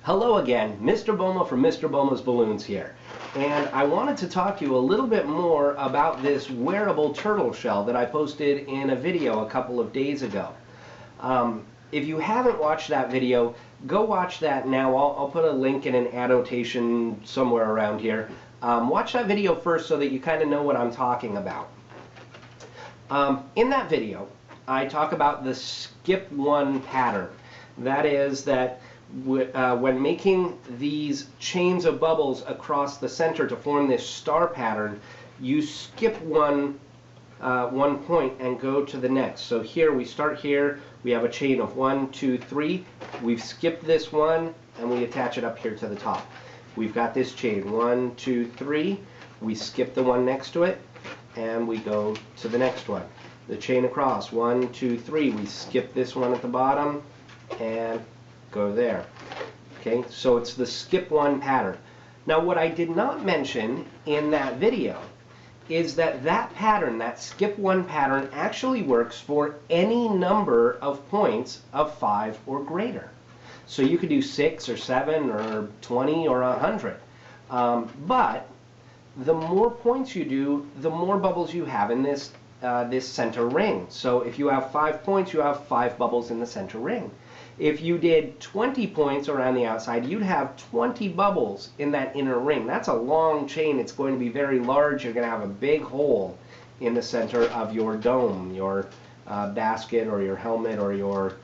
Hello again, Mr. Boma from Mr. Boma's Balloons here. And I wanted to talk to you a little bit more about this wearable turtle shell that I posted in a video a couple of days ago. If you haven't watched that video, go watch that now. I'll put a link in an annotation somewhere around here. Watch that video first so that you kind of know what I'm talking about. In that video, I talk about the skip one pattern. That is that when making these chains of bubbles across the center to form this star pattern, you skip one point and go to the next. So here we start here, we have a chain of 1, 2, 3. We've skipped this one and we attach it up here to the top. We've got this chain 1, 2, 3. We skip the one next to it and we go to the next one. The chain across 1, 2, 3. We skip this one at the bottom and go there. Okay, so it's the skip one pattern. Now what I did not mention in that video is that that pattern, that skip one pattern, actually works for any number of points of 5 or greater. So you could do 6 or 7 or 20 or 100. But the more points you do, the more bubbles you have in this center ring. So if you have 5 points, you have 5 bubbles in the center ring. If you did 20 points around the outside, you'd have 20 bubbles in that inner ring. That's a long chain. It's going to be very large. You're going to have a big hole in the center of your dome, your basket or your helmet or your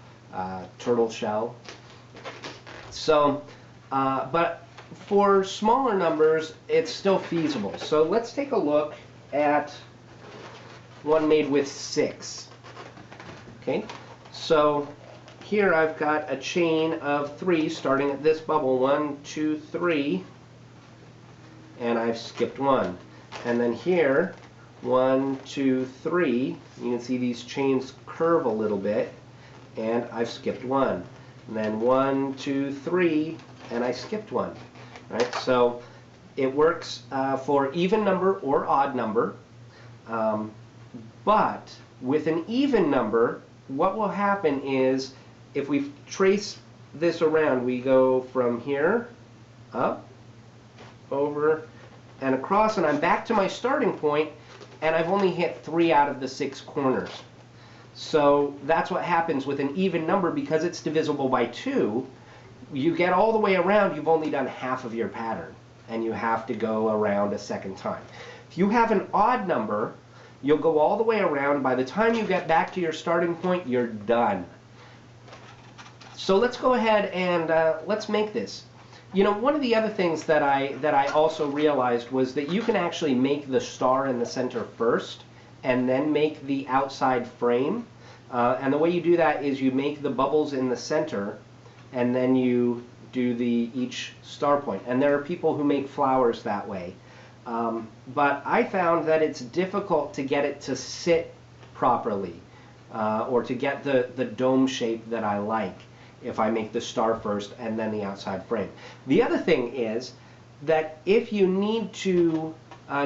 turtle shell. So, but for smaller numbers, it's still feasible. So let's take a look at one made with 6. Okay, so here I've got a chain of 3 starting at this bubble, 1, 2, 3, and I've skipped one. And then here, 1, 2, 3, you can see these chains curve a little bit, and I've skipped one. And then 1, 2, 3, and I skipped one. Right? So it works for even number or odd number, but with an even number, what will happen is if we trace this around, we go from here, up, over, and across, and I'm back to my starting point, and I've only hit 3 out of the 6 corners. So that's what happens with an even number. Because it's divisible by 2, you get all the way around, you've only done half of your pattern, and you have to go around a second time. If you have an odd number, you'll go all the way around. By the time you get back to your starting point, you're done. So let's go ahead and let's make this. You know, one of the other things that I also realized was that you can actually make the star in the center first and then make the outside frame. And the way you do that is you make the bubbles in the center and then you do each star point. And there are people who make flowers that way. But I found that it's difficult to get it to sit properly or to get the dome shape that I like if I make the star first and then the outside frame. The other thing is that if you need to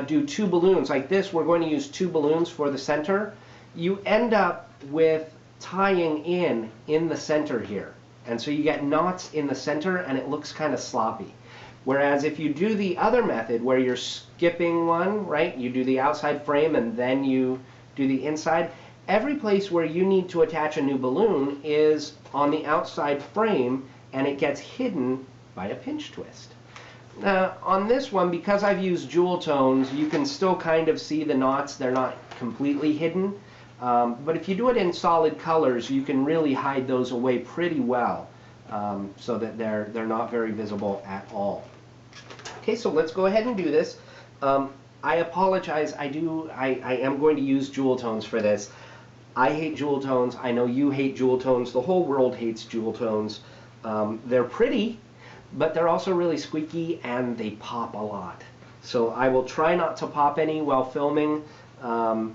do 2 balloons like this, we're going to use 2 balloons for the center, you end up with tying in the center here. And so you get knots in the center and it looks kind of sloppy. Whereas if you do the other method where you're skipping one, right, you do the outside frame and then you do the inside, every place where you need to attach a new balloon is on the outside frame and it gets hidden by a pinch twist. Now on this one, because I've used jewel tones, you can still kind of see the knots. They're not completely hidden. But if you do it in solid colors, you can really hide those away pretty well so that they're not very visible at all. Okay, so let's go ahead and do this. I apologize, I am going to use jewel tones for this. I hate jewel tones. I know you hate jewel tones. The whole world hates jewel tones. They're pretty, but they're also really squeaky and they pop a lot. So I will try not to pop any while filming. Why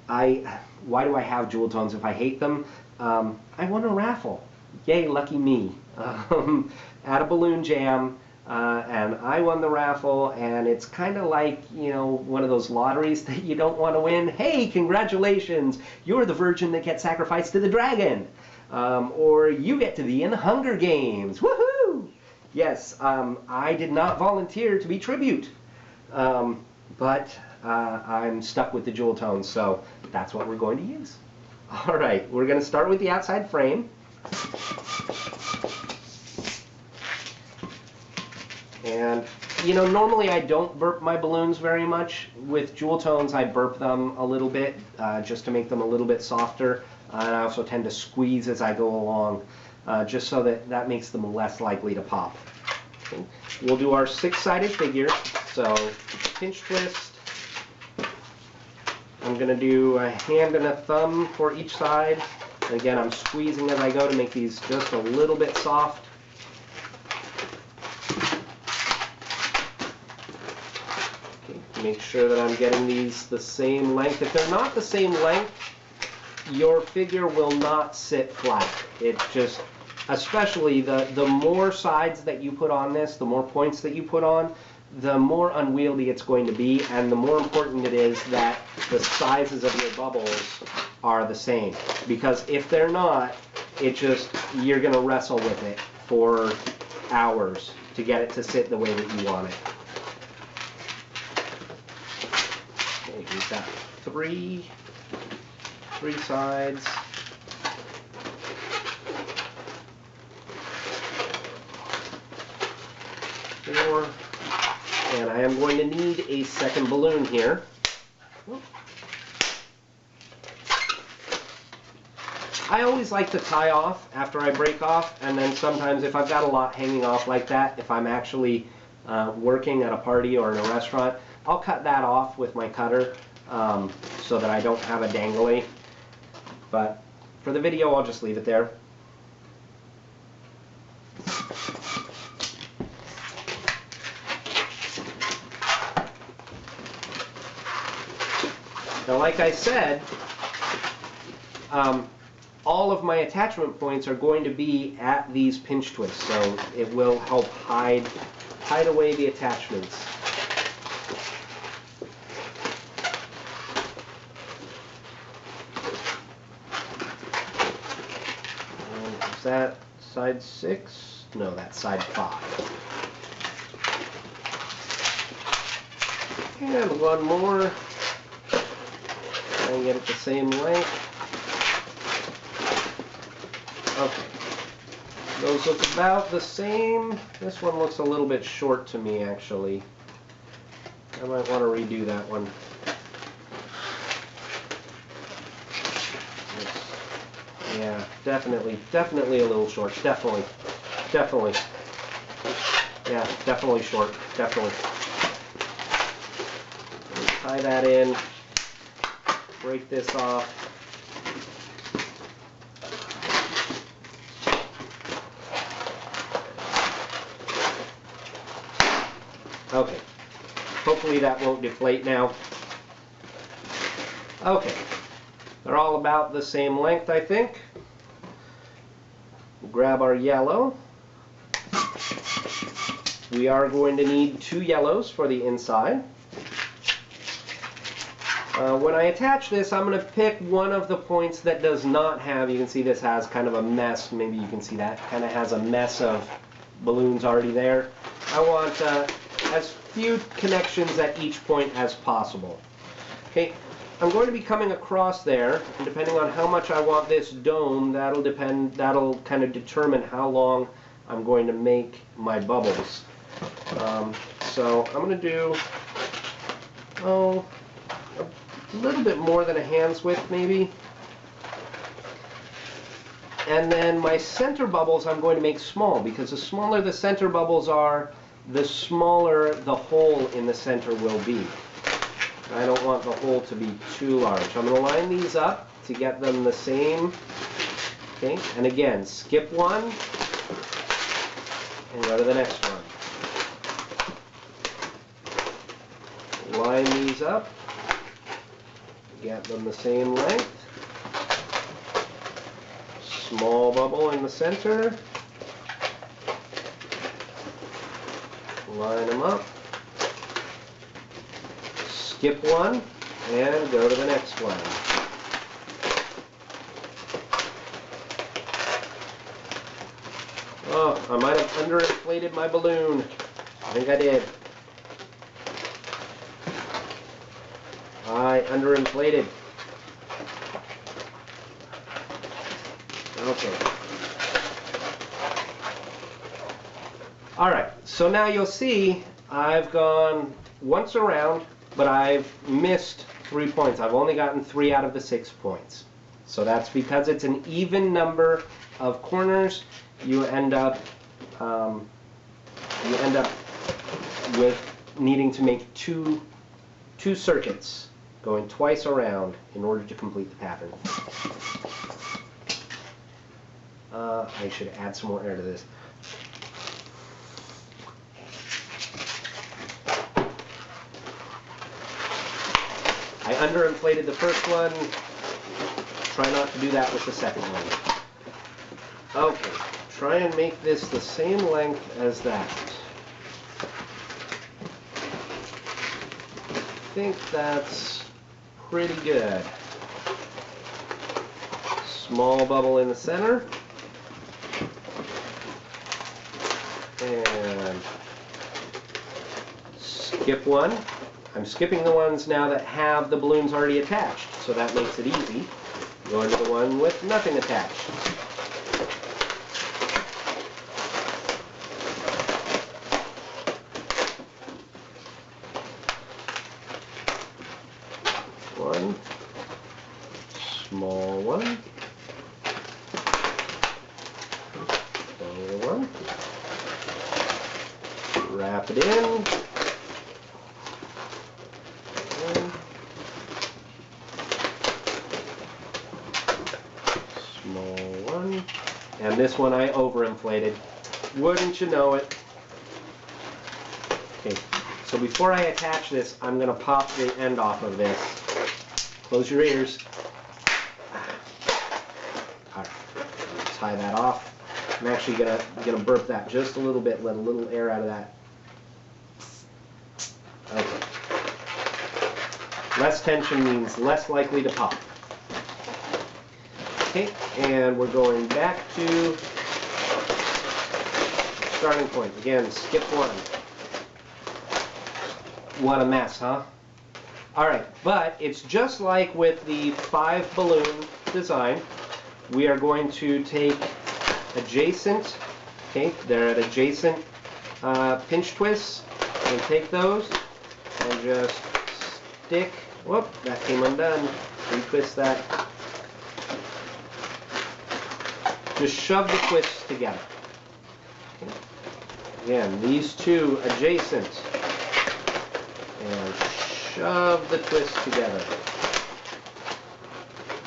do I have jewel tones if I hate them? I won a raffle. Yay, lucky me. At a balloon jam. And I won the raffle, and it's kind of like, you know, one of those lotteries that you don't want to win. Hey, congratulations, you're the virgin that gets sacrificed to the dragon. Or you get to be in the Hunger Games. Woohoo! Yes, I did not volunteer to be tribute, but I'm stuck with the jewel tones, so that's what we're going to use. All right, we're going to start with the outside frame. And, you know, normally I don't burp my balloons very much. With jewel tones, I burp them a little bit just to make them a little bit softer. And I also tend to squeeze as I go along, just so that makes them less likely to pop. Okay. We'll do our 6-sided figure. So, pinch twist. I'm going to do a hand and a thumb for each side. And again, I'm squeezing as I go to make these just a little bit soft. Make sure that I'm getting these the same length. If they're not the same length, your figure will not sit flat. It just, especially the more sides that you put on this, the more points that you put on, the more unwieldy it's going to be, and the more important it is that the sizes of your bubbles are the same. Because if they're not, you're going to wrestle with it for hours to get it to sit the way that you want it. We've got three sides. 4. And I am going to need a second balloon here. I always like to tie off after I break off, and then sometimes if I've got a lot hanging off like that, if I'm actually working at a party or in a restaurant, I'll cut that off with my cutter so that I don't have a dangly. But for the video, I'll just leave it there. Now, like I said, all of my attachment points are going to be at these pinch twists, so it will help hide away the attachments. Is that side 6? No, that's side 5. And one more. Try and get it the same length. Okay. Those look about the same. This one looks a little bit short to me, actually. I might want to redo that one. Yeah, definitely a little short. Definitely. Yeah, definitely short. Definitely. Tie that in. Break this off. Okay. Hopefully that won't deflate now. Okay. They're all about the same length, I think. We'll grab our yellow. We are going to need 2 yellows for the inside. When I attach this, I'm going to pick one of the points that does not have, you can see this has kind of a mess, maybe you can see that, kind of has a mess of balloons already there. I want as few connections at each point as possible. Okay, I'm going to be coming across there, and depending on how much I want this dome, that'll kind of determine how long I'm going to make my bubbles. So I'm going to do, a little bit more than a hand's width maybe. And then my center bubbles I'm going to make small, because the smaller the center bubbles are, the smaller the hole in the center will be. I don't want the hole to be too large. I'm going to line these up to get them the same. Okay, and again, skip one and go to the next one. Line these up. Get them the same length. Small bubble in the center. Line them up. Skip one and go to the next one. Oh, I might have underinflated my balloon. I think I did. I underinflated. Okay. Alright, so now you'll see I've gone once around, but I've missed 3 points. I've only gotten 3 out of the 6 points. So that's because it's an even number of corners. You end up with needing to make two circuits, going twice around in order to complete the pattern. I should add some more air to this. I underinflated the first one. Try not to do that with the second one. Okay, try and make this the same length as that. I think that's pretty good. Small bubble in the center. And skip one. I'm skipping the ones now that have the balloons already attached, so that makes it easy. Go into the one with nothing attached. One, small one, smaller one, wrap it in. And this one I overinflated. Wouldn't you know it? Okay, so before I attach this, I'm going to pop the end off of this. Close your ears. Alright, tie that off. I'm actually gonna burp that just a little bit, let a little air out of that. Okay. Less tension means less likely to pop. Okay, and we're going back to starting point. Again, skip one. What a mess, huh? Alright, but it's just like with the 5 balloon design. We are going to take adjacent, okay, they're at adjacent pinch twists, and take those and just stick, whoop, that came undone, retwist that. Just shove the twists together. Okay. Again, these two adjacent, and shove the twists together,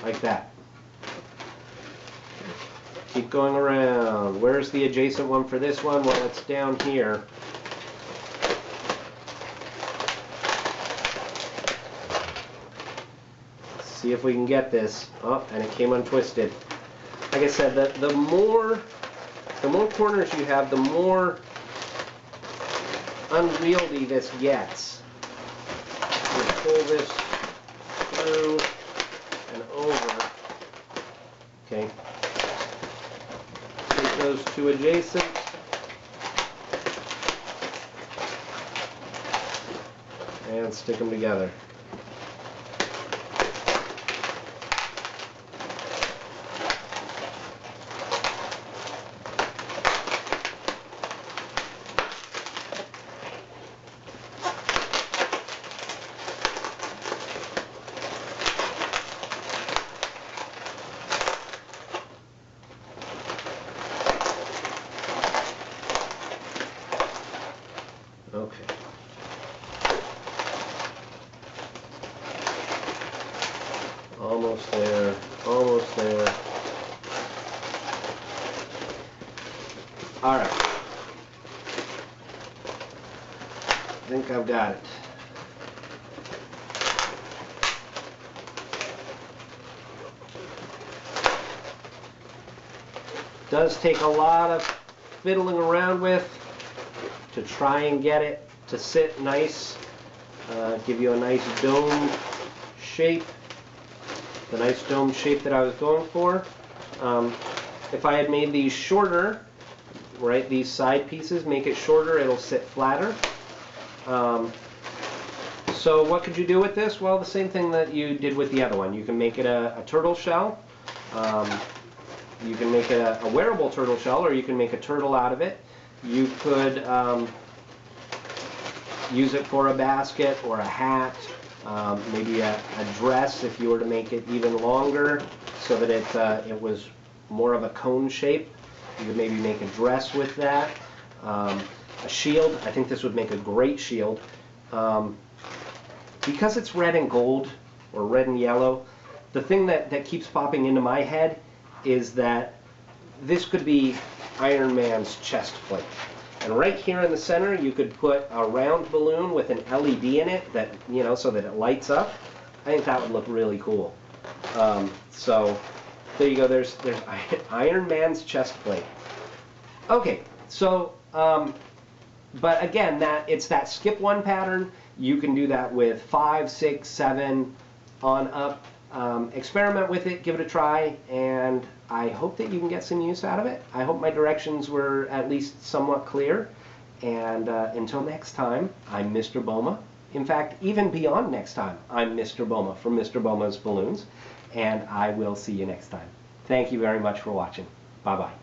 like that. Keep going around. Where's the adjacent one for this one? Well, it's down here. Let's see if we can get this. Oh, and it came untwisted. Like I said, the more corners you have, the more unwieldy this gets. You pull this through and over. Okay. Take those two adjacent. And stick them together. Okay. Almost there, almost there. All right. I think I've got it. Does take a lot of fiddling around with to try and get it to sit nice, give you a nice dome shape, the nice dome shape that I was going for. If I had made these shorter, right? These side pieces, make it shorter, it'll sit flatter. So what could you do with this? Well, the same thing that you did with the other one. You can make it a turtle shell. You can make it a wearable turtle shell, or you can make a turtle out of it. You could use it for a basket or a hat, maybe a dress if you were to make it even longer so that it was more of a cone shape. You could maybe make a dress with that. A shield, I think this would make a great shield. Because it's red and gold, or red and yellow, the thing that keeps popping into my head is that this could be Iron Man's chest plate. And right here in the center, you could put a round balloon with an LED in it that, you know, so that it lights up. I think that would look really cool. So there you go. There's Iron Man's chest plate. Okay, so but again, it's that skip one pattern. You can do that with 5, 6, 7 on up. Experiment with it, give it a try, and I hope that you can get some use out of it. I hope my directions were at least somewhat clear. And until next time, I'm Mr. Boma. In fact, even beyond next time, I'm Mr. Boma from Mr. Boma's Balloons, and I will see you next time. Thank you very much for watching. Bye-bye.